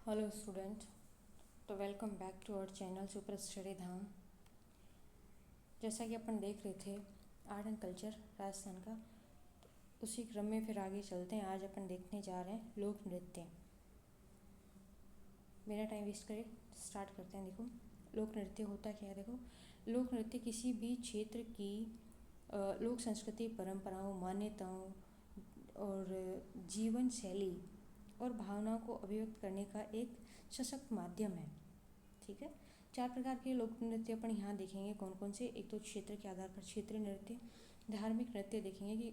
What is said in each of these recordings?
Hello student. तो welcome back to our channel super study Dham. जैसा कि अपन देख रहे थे आर्ट एंड कल्चर राजस्थान का, उसी क्रम में फिर आगे चलते हैं। आज अपन देखने जा रहे हैं लोक नृत्य। बिना टाइम वेस्ट करे स्टार्ट करते हैं। देखो, लोक नृत्य होता क्या है। देखो, लोक नृत्य किसी भी क्षेत्र की लोक संस्कृति, परंपराओं, मान्यताओं और जीवन शैली और भावनाओं को अभिव्यक्त करने का एक सशक्त माध्यम है। ठीक है। 4 प्रकार के लोक नृत्य अपन यहाँ देखेंगे। कौन कौन से? एक तो क्षेत्र के आधार पर क्षेत्रीय नृत्य, धार्मिक नृत्य देखेंगे कि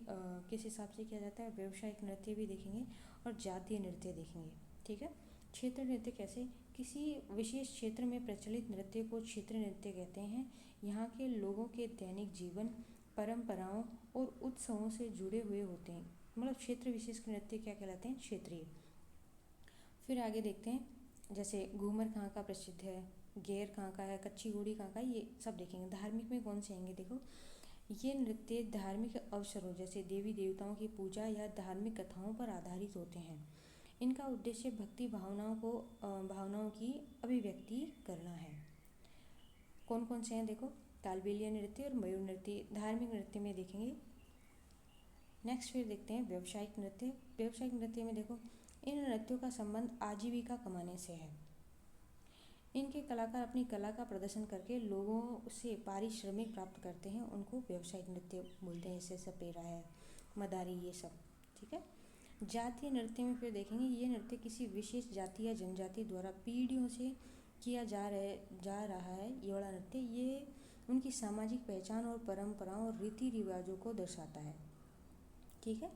किस हिसाब से किया जाता है, व्यावसायिक नृत्य भी देखेंगे और जातीय नृत्य देखेंगे। ठीक है। क्षेत्र नृत्य कैसे? किसी विशेष क्षेत्र में प्रचलित नृत्य को क्षेत्रीय नृत्य कहते हैं। यहाँ के लोगों के दैनिक जीवन, परंपराओं और उत्सवों से जुड़े हुए होते हैं। मतलब क्षेत्र विशेष के नृत्य क्या कहलाते हैं? क्षेत्रीय। फिर आगे देखते हैं, जैसे घूमर कहाँ का प्रसिद्ध है, गेर कहाँ का है, कच्ची घोड़ी कहाँ का है, ये सब देखेंगे। धार्मिक में कौन से आएंगे? देखो, ये नृत्य धार्मिक अवसरों जैसे देवी देवताओं की पूजा या धार्मिक कथाओं पर आधारित होते हैं। इनका उद्देश्य भक्ति भावनाओं की अभिव्यक्ति करना है। कौन कौन से हैं? देखो, कालबेलिया नृत्य और मयूर नृत्य धार्मिक नृत्य में देखेंगे। नेक्स्ट फिर देखते हैं व्यावसायिक नृत्य। व्यावसायिक नृत्य में देखो, इन नृत्यों का संबंध आजीविका कमाने से है। इनके कलाकार अपनी कला का प्रदर्शन करके लोगों से पारिश्रमिक प्राप्त करते हैं। उनको व्यावसायिक नृत्य बोलते हैं। जैसे सपेरा है, मदारी, ये सब। ठीक है। जातीय नृत्य में फिर देखेंगे, ये नृत्य किसी विशेष जाति या जनजाति द्वारा पीढ़ियों से किया जा रहा है। ये वाला नृत्य ये उनकी सामाजिक पहचान और परंपराओं और रीति रिवाजों को दर्शाता है। ठीक है।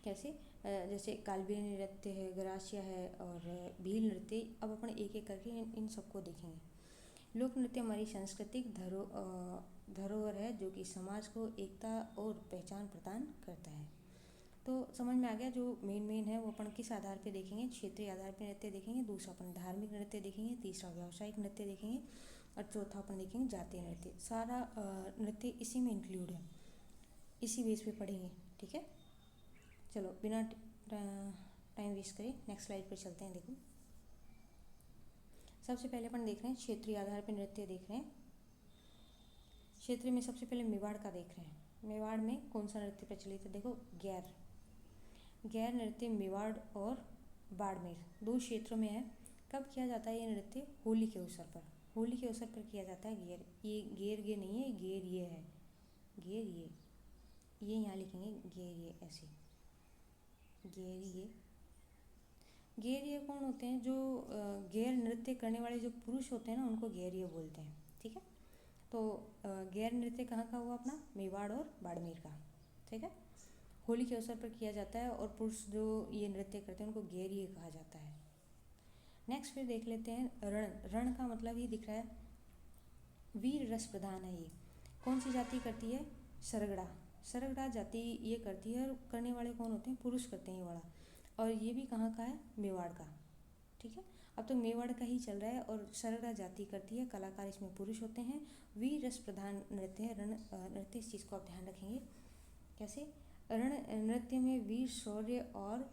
कैसे? जैसे कालबेलिया नृत्य है, गरासिया है और भील नृत्य। अब अपन एक एक करके इन सबको देखेंगे। लोक नृत्य हमारी सांस्कृतिक धरोहर है जो कि समाज को एकता और पहचान प्रदान करता है। तो समझ में आ गया। जो मेन है वो अपन किस आधार पे देखेंगे? क्षेत्रीय आधार पे नृत्य देखेंगे। दूसरा अपन धार्मिक नृत्य देखेंगे। तीसरा व्यावसायिक नृत्य देखेंगे और चौथा अपन देखेंगे जातीय नृत्य। सारा नृत्य इसी में इंक्लूड है, इसी बेस पे पढ़ेंगे। ठीक है। चलो बिना टाइम वेस्ट करें नेक्स्ट स्लाइड पर चलते हैं। देखो, सबसे पहले अपन देख रहे हैं क्षेत्रीय आधार पर नृत्य देख रहे हैं। क्षेत्र में सबसे पहले मेवाड़ का देख रहे हैं। मेवाड़ में कौन सा नृत्य प्रचलित है? देखो, गैर नृत्य मेवाड़ और बाड़मेर 2 क्षेत्रों में है। कब किया जाता है ये नृत्य? होली के अवसर पर। होली के अवसर पर किया जाता है। गेर नहीं है, गेर ये है। गेर ये यहाँ लिखेंगे, गेर ये ऐसे। गेरिए कौन होते हैं? जो गैर नृत्य करने वाले जो पुरुष होते हैं ना, उनको गेरिए बोलते हैं। ठीक है। तो गैर नृत्य कहाँ का हुआ? अपना मेवाड़ और बाड़मेर का। ठीक है। होली के अवसर पर किया जाता है और पुरुष जो ये नृत्य करते हैं उनको गेरिए कहा जाता है। नेक्स्ट फिर देख लेते हैं रण का मतलब ही दिख रहा है, वीर रस प्रधान है। ये कौन सी जाति करती है? सरगड़ा जाति ये करती है। और करने वाले कौन होते हैं? पुरुष करते हैं ये वाला। और ये भी कहाँ का है? मेवाड़ का। ठीक है। अब तो मेवाड़ का ही चल रहा है और सरगड़ा जाति करती है। कलाकार इसमें पुरुष होते हैं। वीर रस प्रधान नृत्य है रण नृत्य। इस चीज़ को आप ध्यान रखेंगे। कैसे? रण नृत्य में वीर शौर्य और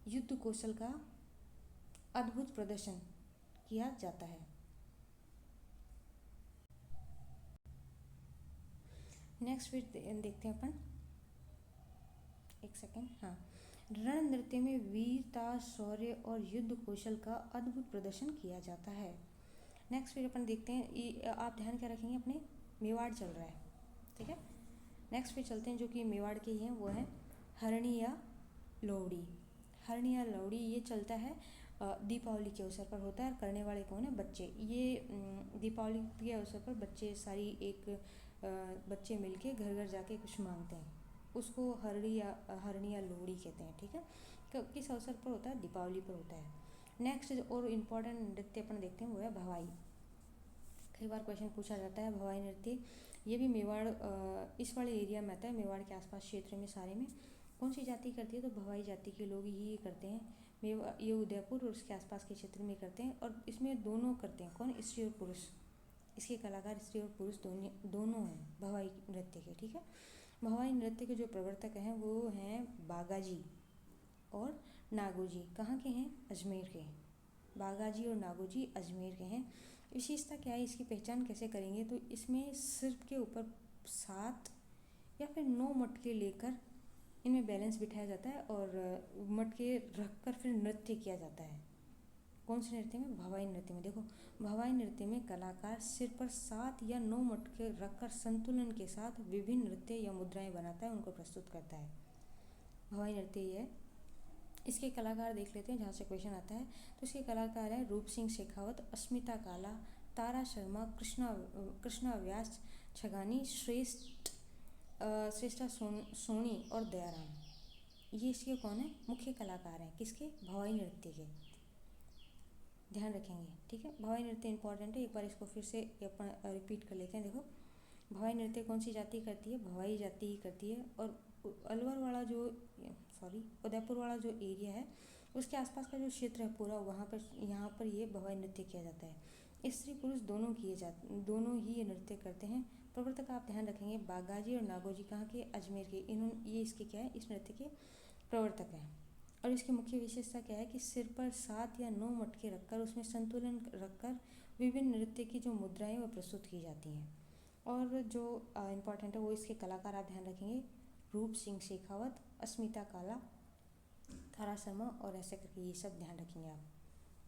युद्ध कौशल का अद्भुत प्रदर्शन किया जाता है। नेक्स्ट फिर देखते हैं अपन, एक सेकेंड। हाँ, रण नृत्य में वीरता, शौर्य और युद्ध कौशल का अद्भुत प्रदर्शन किया जाता है। नेक्स्ट फिर अपन देखते हैं, आप ध्यान क्या रखेंगे? अपने मेवाड़ चल रहा है। ठीक है। नेक्स्ट फिर चलते हैं, जो कि मेवाड़ के ही हैं, वो है हरणी या लोहड़ी। हरणी या लोहड़ी ये चलता है दीपावली के अवसर पर होता है। और करने वाले कौन है? बच्चे। ये दीपावली के अवसर पर बच्चे बच्चे मिलके घर घर जाके कुछ मांगते हैं। उसको हरणी या लोहड़ी कहते हैं। ठीक है। किस अवसर पर होता है? दीपावली पर होता है। नेक्स्ट और इम्पॉर्टेंट नृत्य अपन देखते हैं, वो है भवाई। कई बार क्वेश्चन पूछा जाता है भवाई नृत्य। ये भी मेवाड़ इस वाले एरिया में आता है, मेवाड़ के आसपास क्षेत्र में सारे में। कौन सी जाति करती है? तो भवाई जाति के लोग ही करते हैं। ये उदयपुर और उसके आसपास के क्षेत्र में करते हैं। और इसमें दोनों करते हैं। कौन? स्त्री और पुरुष। इसके कलाकार स्त्री और पुरुष दोनों हैं भवाई नृत्य के। ठीक है। भवाई नृत्य के जो प्रवर्तक हैं वो हैं बागाजी और नागोजी कहाँ के हैं? अजमेर के। बागाजी और नागोजी अजमेर के हैं। विशेषता क्या है, इसकी पहचान कैसे करेंगे? तो इसमें सिर के ऊपर 7 या फिर 9 मटके लेकर इनमें बैलेंस बिठाया जाता है और मटके रख कर फिर नृत्य किया जाता है। कौन से नृत्य में? भवाई नृत्य में। देखो, भवाई नृत्य में कलाकार सिर पर 7 या 9 मटके रखकर संतुलन के साथ विभिन्न नृत्य या मुद्राएं बनाता है, उनको प्रस्तुत करता है। भवाई नृत्य ये है। इसके कलाकार देख लेते हैं जहाँ से क्वेश्चन आता है। तो इसके कलाकार हैं रूप सिंह शेखावत, अस्मिता काला, तारा शर्मा, कृष्णा व्यास, छगानी, श्रेष्ठा सोनी और दयाराम। ये इसके कौन है? मुख्य कलाकार हैं। किसके? भवाई नृत्य के। ध्यान रखेंगे, ठीक है। भवाई नृत्य इंपॉर्टेंट है, एक बार इसको फिर से अपन रिपीट कर लेते हैं। देखो, भवाई नृत्य कौन सी जाति करती है? भवाई जाति ही करती है। और अलवर वाला जो उदयपुर वाला जो एरिया है उसके आसपास का जो क्षेत्र है पूरा, यहाँ पर ये भवाई नृत्य किया जाता है। स्त्री पुरुष दोनों ही ये नृत्य करते हैं। प्रवर्तक आप ध्यान रखेंगे, बागाजी और नागोजी कहाँ के? अजमेर के। ये इसके क्या है? इस नृत्य के प्रवर्तक हैं। और इसकी मुख्य विशेषता क्या है कि सिर पर 7 या 9 मटके रखकर उसमें संतुलन रखकर विभिन्न नृत्य की जो मुद्राएं वो प्रस्तुत की जाती हैं। और जो इम्पॉर्टेंट है वो इसके कलाकार आप ध्यान रखेंगे, रूप सिंह शेखावत, अस्मिता काला, तारा शर्मा और ऐसे करके ये सब ध्यान रखेंगे आप,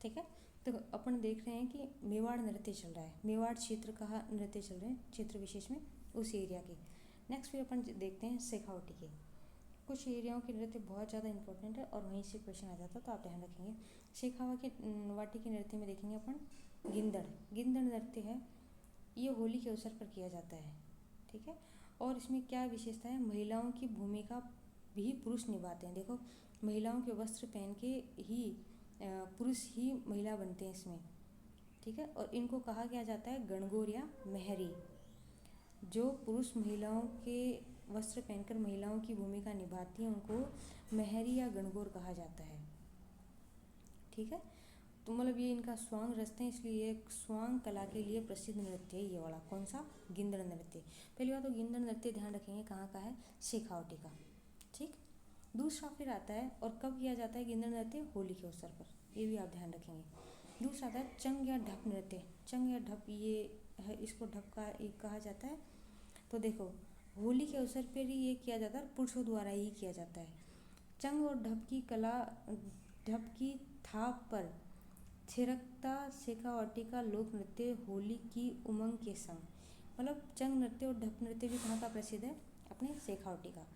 ठीक है। तो अपन देख रहे हैं कि मेवाड़ नृत्य चल रहा है। मेवाड़ क्षेत्र का नृत्य चल रहे हैं, क्षेत्र विशेष में उस एरिया के। नेक्स्ट फिर अपन देखते हैं शेखावटी के। कुछ एरियाओं के नृत्य बहुत ज़्यादा इंपॉर्टेंट है और वहीं से क्वेश्चन आ जाता है, तो आप ध्यान रखेंगे। शेखावाटी के नृत्य में देखेंगे अपन गिंदड़ नृत्य है। ये होली के अवसर पर किया जाता है, ठीक है। और इसमें क्या विशेषता है? महिलाओं की भूमिका भी पुरुष निभाते हैं। देखो, महिलाओं के वस्त्र पहन के ही पुरुष ही महिला बनते हैं इसमें, ठीक है। और इनको कहा गया जाता है गणगौर या महरी। जो पुरुष महिलाओं के वस्त्र पहनकर महिलाओं की भूमिका निभाती हैं उनको महरी या गणगौर कहा जाता है, ठीक है। तो मतलब ये इनका स्वांग रचते हैं, इसलिए ये स्वांग कला के लिए प्रसिद्ध नृत्य है ये वाला। कौन सा? गिंदड़ नृत्य। पहली बात तो गिंदड़ नृत्य ध्यान रखेंगे कहाँ का है? शेखावटी का, ठीक। दूसरा फिर आता है, और कब किया जाता है गिंदड़ नृत्य? होली के अवसर पर, ये भी आप ध्यान रखेंगे। दूसरा आता है चंग या ढप नृत्य। चंग या ढप ये है, इसको ढप का एक कहा जाता है। तो देखो, होली के अवसर पर ही ये किया जाता है, पुरुषों द्वारा ही किया जाता है। चंग और ढप की थाप पर थिरकता शेखावटी का लोक नृत्य होली की उमंग के संग। मतलब चंग नृत्य और ढप नृत्य भी कहाँ का प्रसिद्ध है? अपने शेखावटी का।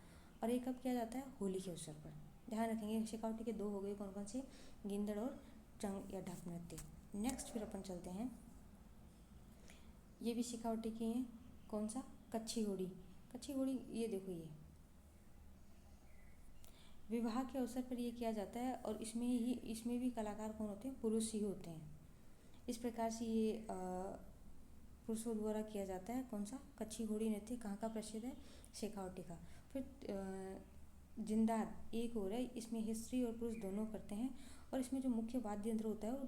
और ये कब किया जाता है? होली के अवसर पर। ध्यान रखेंगे, शेखावटी के 2 हो गए, कौन कौन से? गिंदड़ और चंग या ढप नृत्य। नेक्स्ट फिर अपन चलते हैं, ये भी शेखावटी की हैं। कौन सा? कच्छी घोड़ी। कच्छी घोड़ी ये देखो, ये विवाह के अवसर पर ये किया जाता है और इसमें भी कलाकार कौन होते हैं? पुरुष ही होते हैं। इस प्रकार से ये पुरुषों द्वारा किया जाता है। कौन सा? कच्छी घोड़ी नृत्य कहाँ का प्रसिद्ध है? शेखावटी का। फिर जिंदार एक और है, इसमें स्त्री और पुरुष दोनों करते हैं और इसमें जो मुख्य वाद्य यंत्र होता है वो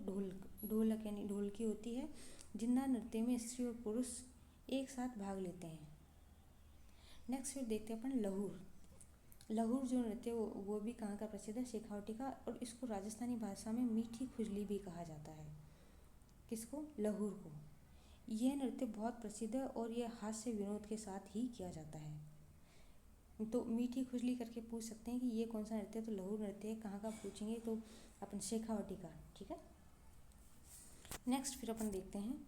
ढोलक यानी ढोलकी होती है। जिंदार नृत्य में स्त्री और पुरुष एक साथ भाग लेते हैं। नेक्स्ट फिर देखते हैं अपन लहूर जो नृत्य वो भी कहाँ का प्रसिद्ध है? शेखावटी का। और इसको राजस्थानी भाषा में मीठी खुजली भी कहा जाता है। किसको? लहूर को। यह नृत्य बहुत प्रसिद्ध है और यह हास्य विनोद के साथ ही किया जाता है। तो मीठी खुजली करके पूछ सकते हैं कि ये कौन सा नृत्य है? तो लहूर नृत्य कहाँ का पूछेंगे तो अपन शेखावटी का, ठीक है। नेक्स्ट फिर अपन देखते हैं,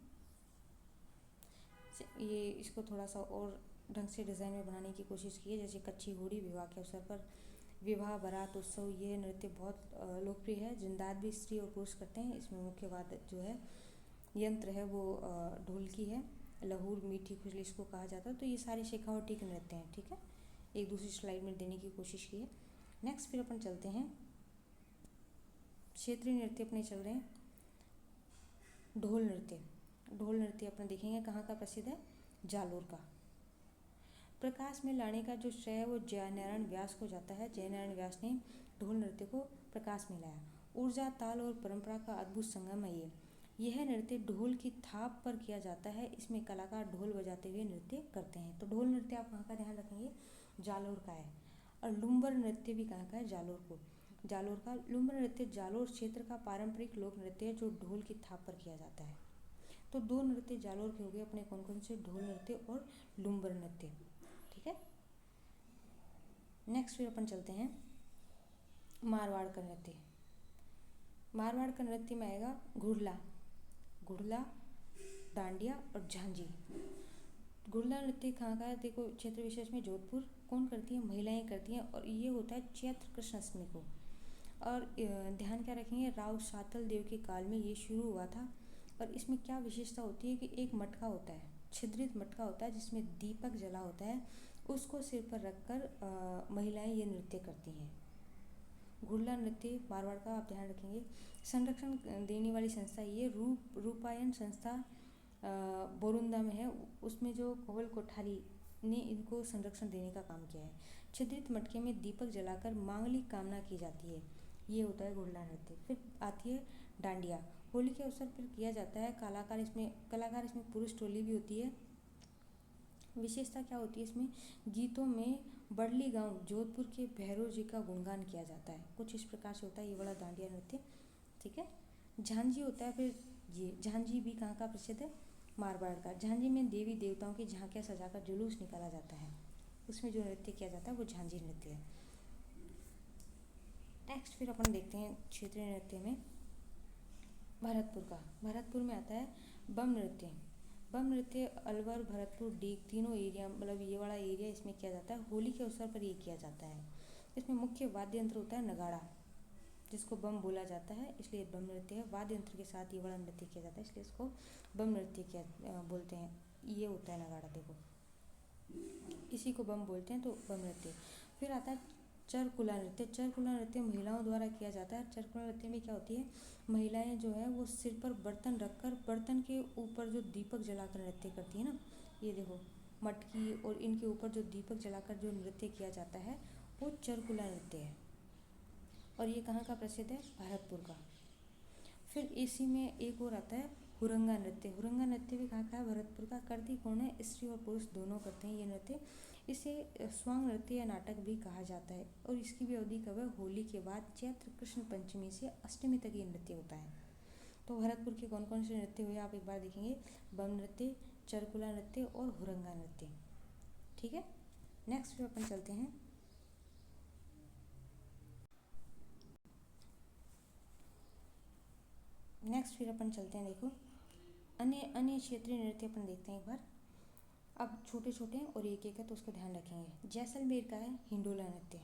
ये इसको थोड़ा सा और ढंग से डिज़ाइन में बनाने की कोशिश की है। जैसे कच्छी घोड़ी विवाह के अवसर पर, विवाह बारात उत्सव, ये नृत्य बहुत लोकप्रिय है। जिंदात भी स्त्री और पुरुष करते हैं। इसमें मुख्य वाद्य जो है यंत्र है वो ढोलकी है। लहूर मीठी खुजली इसको कहा जाता है। तो ये सारे शेखावटी के नृत्य हैं, ठीक है। एक दूसरी स्लाइड में देने की कोशिश की है। नेक्स्ट फिर अपन चलते हैं, क्षेत्रीय नृत्य अपने चल रहे हैं। ढोल नृत्य अपने देखेंगे कहाँ का प्रसिद्ध है? जालोर का। प्रकाश में लाने का जो श्रेय है वो जयनारायण व्यास को जाता है। जयनारायण व्यास ने ढोल नृत्य को प्रकाश में लाया। ऊर्जा, ताल और परंपरा का अद्भुत संगम है ये। यह नृत्य ढोल की थाप पर किया जाता है। इसमें कलाकार ढोल बजाते हुए नृत्य करते हैं। तो ढोल नृत्य आप कहाँ का ध्यान रखेंगे? जालोर का है। और लुम्बर नृत्य भी कहाँ का है? जालोर को। जालोर का लुम्बर नृत्य जालोर क्षेत्र का पारंपरिक लोक नृत्य है जो ढोल की थाप पर किया जाता है। तो दो नृत्य जालोर के हो गए अपने, कौन कौन से, ढोल नृत्य और लुम्बर नृत्य। ठीक है। नेक्स्ट फिर अपन चलते हैं मारवाड़ का नृत्य। मारवाड़ का नृत्य में आएगा घुड़ला, घुड़ला, डांडिया और झांझी। घुड़ला नृत्य कहाँ का है, देखो क्षेत्र विशेष में जोधपुर। कौन करती है, महिलाएं करती हैं, और ये होता है चैत्र कृष्ण अष्टमी को। और ध्यान क्या रखेंगे, राव सातल देव के काल में ये शुरू हुआ था। और इसमें क्या विशेषता होती है कि एक मटका होता है, छिद्रित मटका होता है जिसमें दीपक जला होता है, उसको सिर पर रखकर महिलाएं ये नृत्य करती हैं। घुड़ला नृत्य मारवाड़ का आप ध्यान रखेंगे। संरक्षण देने वाली संस्था ये रूपायन संस्था बोरुंदा में है, उसमें जो कोवल कोठारी ने इनको संरक्षण देने का काम किया है। छिद्रित मटके में दीपक जलाकर मांगलिक कामना की जाती है, ये होता है घुड़ला नृत्य। फिर आती है डांडिया, होली के अवसर पर किया जाता है। कलाकार इसमें पुरुष टोली भी होती है। विशेषता क्या होती है इसमें, गीतों में बड़ली गांव जोधपुर के भैरव जी का गुणगान किया जाता है। कुछ इस प्रकार से होता है ये बड़ा डांडिया नृत्य। ठीक है। झांझी होता है, फिर ये झांझी भी कहाँ का प्रसिद्ध है, मारवाड़ का। झांझी में देवी देवताओं की झांकियाँ सजाकर जुलूस निकाला जाता है, उसमें जो नृत्य किया जाता है वो झांझी नृत्य है। नेक्स्ट फिर अपन देखते हैं क्षेत्रीय नृत्य में भरतपुर का। भरतपुर में आता है बम नृत्य। बम नृत्य अलवर, भरतपुर, डीग तीनों एरिया, मतलब ये वाला एरिया इसमें किया जाता है। होली के अवसर पर ये किया जाता है। इसमें मुख्य वाद्य यंत्र होता है नगाड़ा, जिसको बम बोला जाता है, इसलिए बम नृत्य है। वाद्य यंत्र के साथ ये वाला नृत्य किया जाता है, इसलिए इसको बम नृत्य किया बोलते हैं। ये होता है नगाड़ा, देखो इसी को बम बोलते हैं, तो बम नृत्य। फिर आता है चरकुला नृत्य। चरकुला नृत्य महिलाओं द्वारा किया जाता है। चरकुला नृत्य में क्या होती है, महिलाएं जो है वो सिर पर बर्तन रखकर बर्तन के ऊपर जो दीपक जलाकर नृत्य करती है ना, ये देखो मटकी और इनके ऊपर जो दीपक जलाकर जो नृत्य किया जाता है वो चरकुला नृत्य है। और ये कहाँ का प्रसिद्ध है, भरतपुर का। फिर इसी में एक और आता है हुरंगा नृत्य। हुरंगा नृत्य भी कहाँ का है, भरतपुर का। करती कौन है, स्त्री और पुरुष दोनों करते हैं ये नृत्य। इसे स्वांग नृत्य या नाटक भी कहा जाता है। और इसकी भी अवधि कब है, होली के बाद चैत्र कृष्ण पंचमी से अष्टमी तक ये नृत्य होता है। तो भरतपुर के कौन कौन से नृत्य हुए आप एक बार देखेंगे, बम नृत्य, चरकुला नृत्य और हुरंगा नृत्य। ठीक है। नेक्स्ट फिर अपन चलते हैं देखो अन्य क्षेत्रीय नृत्य अपन देखते हैं एक बार। अब छोटे छोटे हैं और एक एक है तो उसका ध्यान रखेंगे। जैसलमेर का है हिंडोला नृत्य।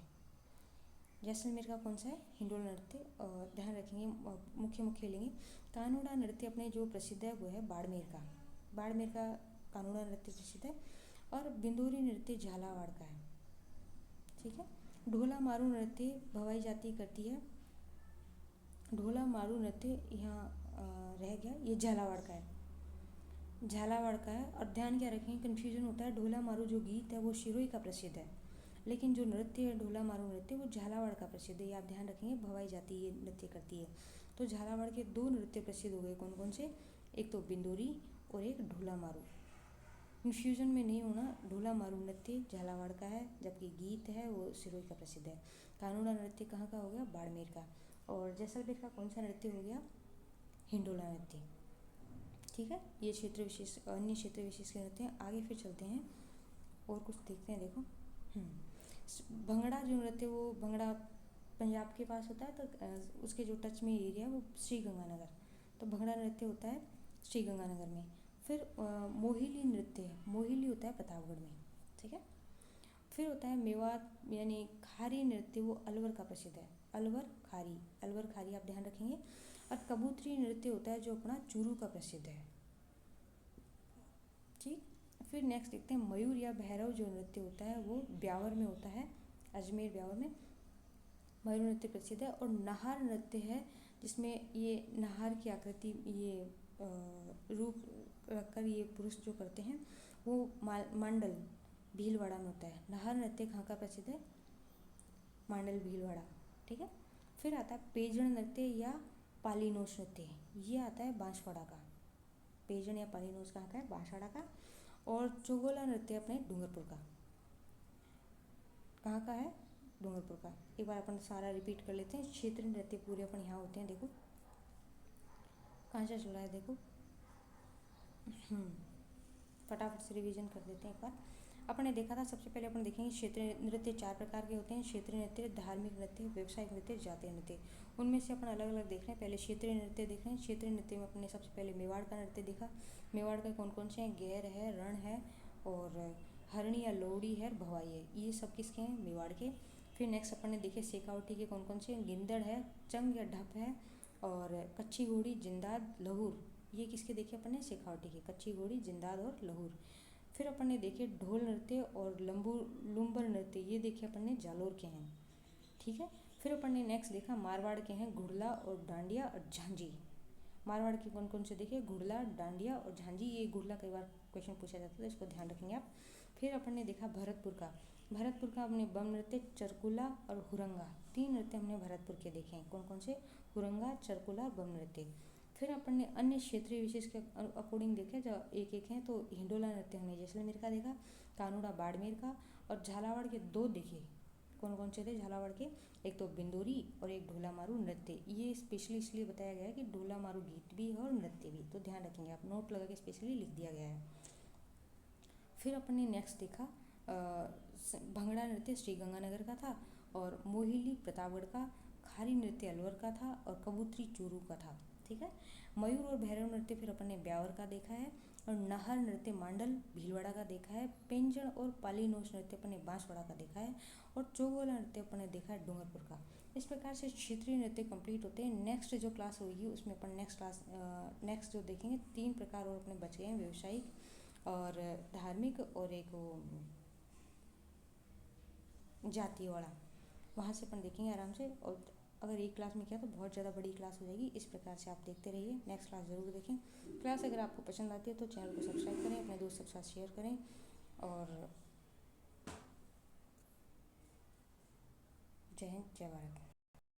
जैसलमेर का कौन सा है, हिंडोला नृत्य। और ध्यान रखेंगे, मुख्य लेंगे। कानूड़ा नृत्य अपने जो प्रसिद्ध है वो है बाड़मेर का। बाड़मेर का कानूड़ा नृत्य प्रसिद्ध है। और बिंदोरी नृत्य झालावाड़ का है। ठीक है। ढोला मारू नृत्य भवाई जाति करती है। ढोला मारू नृत्य यहाँ रह गया, ये झालावाड़ का है। झालावाड़ का है। और ध्यान क्या रखें, कन्फ्यूजन होता है। ढोला मारू जो गीत है वो शिरोई का प्रसिद्ध है, लेकिन जो नृत्य है ढोला मारू नृत्य वो झालावाड़ का प्रसिद्ध है। ये आप ध्यान रखेंगे, भवाई जाति ये नृत्य करती है। तो झालावाड़ के दो नृत्य प्रसिद्ध हो गए, कौन कौन से, एक तो बिंदोरी और एक ढोला मारू। कन्फ्यूजन में नहीं होना, ढोला मारू नृत्य झालावाड़ का है, जबकि गीत है वो सिरोही का प्रसिद्ध है। कानूड़ा नृत्य कहाँ का हो गया, बाड़मेर का। और जैसलमेर का कौन सा नृत्य हो गया, हिंडोला नृत्य। ठीक है। ये क्षेत्र विशेष, अन्य क्षेत्र विशेष के नृत्य हैं। आगे फिर चलते हैं और कुछ देखते हैं। देखो भंगड़ा जो नृत्य, वो भंगड़ा पंजाब के पास होता है, तो उसके जो टच में एरिया है वो श्री गंगानगर, तो भंगड़ा नृत्य होता है श्री गंगानगर में। फिर मोहिली नृत्य है, मोहिली होता है प्रतापगढ़ में। ठीक है। फिर होता है मेवात यानी खारी नृत्य, वो अलवर का प्रसिद्ध है। अलवर खारी आप ध्यान रखेंगे। और कबूतरी नृत्य होता है जो अपना चूरू का प्रसिद्ध है। ठीक। फिर नेक्स्ट देखते हैं मयूर या भैरव जो नृत्य होता है वो ब्यावर में होता है, अजमेर ब्यावर में मयूर नृत्य प्रसिद्ध है। और नाहर नृत्य है जिसमें ये नाहर की आकृति, ये रूप रखकर ये पुरुष जो करते हैं वो मांडल भीलवाड़ा में होता है। नाहर नृत्य कहाँ का प्रसिद्ध है, मांडल भीलवाड़ा। ठीक है। फिर आता है पेजण नृत्य या पालीनोस नृत्य, ये आता है बांसवाड़ा का। पेजण या पालीनोस कहाँ का है, बांसवाड़ा का। और चौगोला नृत्य अपने डूंगरपुर का। कहाँ का है, डूंगरपुर का। एक बार अपन सारा रिपीट कर लेते हैं। क्षेत्रीय नृत्य पूरे अपन यहाँ होते हैं। देखो कहाँ से चल रहा है, देखो फटाफट से रिवीजन कर देते हैं एक बार। अपन ने देखा था, सबसे पहले अपन देखेंगे क्षेत्रीय नृत्य 4 प्रकार के होते हैं। क्षेत्रीय नृत्य, धार्मिक नृत्य, व्यावसायिक नृत्य, जातीय नृत्य। उनमें से अपन अलग अलग देख रहे हैं। पहले क्षेत्रीय नृत्य देख रहे हैं। क्षेत्रीय नृत्य में अपन ने सबसे पहले मेवाड़ का नृत्य देखा। मेवाड़ के कौन कौन से हैं, गैर है, रण है और हरणी या लोहड़ी है, भवाई है। ये सब किसके हैं, मेवाड़ के। फिर नेक्स्ट अपन ने देखे शेखावटी के कौन कौन से, गिंदड़ है, चंग या ढप है और कच्ची घोड़ी, जिंदाद, लहूर। ये किसके देखे अपन ने, शेखावटी के, कच्ची घोड़ी, जिंदाद और लहूर। फिर अपन ने देखे ढोल नृत्य और लुम्बर नृत्य, ये देखे अपन ने जालोर के हैं, ठीक है। फिर अपन ने नेक्स्ट देखा मारवाड़ के हैं घुड़ला और डांडिया और झांझी। मारवाड़ के कौन कौन से देखे, घुड़ला, डांडिया और झांझी। ये घुड़ला कई बार क्वेश्चन पूछा जाता है, इसको ध्यान रखेंगे आप। फिर अपन ने देखा भरतपुर का। भरतपुर का अपने बम नृत्य, चरकुला और हुरंगा। 3 नृत्य हमने भरतपुर के देखे हैं। कौन कौन से, हुरंगा, चरकुला और बम नृत्य। फिर अपन ने अन्य क्षेत्रीय विशेष के अकॉर्डिंग देखे, जो एक एक हैं। तो हिंडोला नृत्य हमने जैसलमेर का देखा, कानूड़ा बाड़मेर का और झालावाड़ के 2 देखे। कौन कौन से थे झालावाड़ के, एक तो बिंदोरी और एक ढोला मारू नृत्य। ये स्पेशली इसलिए बताया गया है कि ढोला मारू गीत भी है और नृत्य भी, तो ध्यान रखेंगे आप, नोट लगा के स्पेशली लिख दिया गया है। फिर अपन ने नेक्स्ट देखा भंगड़ा नृत्य श्रीगंगानगर का था और मोहिली प्रतापगढ़ का, खारी नृत्य अलवर का था और कबूतरी चूरू का था, ठीक है। मयूर और भैरव नृत्य फिर अपन ने ब्यावर का देखा है और नाहर नृत्य मांडल भीलवाड़ा का देखा है। पेंजण और पालीनोस नृत्य अपन ने बांसवाड़ा का देखा है और चौगोला नृत्य अपन ने देखा है डूंगरपुर का। इस प्रकार से क्षेत्रीय नृत्य कंप्लीट होते हैं। नेक्स्ट जो क्लास होगी उसमें अपन नेक्स्ट जो देखेंगे 3 प्रकार और अपने बच गए हैं, व्यवसायिक और धार्मिक और एक जातीय वाला। वहाँ से अपन देखेंगे आराम से। और अगर एक क्लास में किया तो बहुत ज़्यादा बड़ी क्लास हो जाएगी। इस प्रकार से आप देखते रहिए, नेक्स्ट क्लास ज़रूर देखें। क्लास अगर आपको पसंद आती है तो चैनल को सब्सक्राइब करें, अपने दोस्तों के साथ शेयर करें और जय हिंद, जय भारत।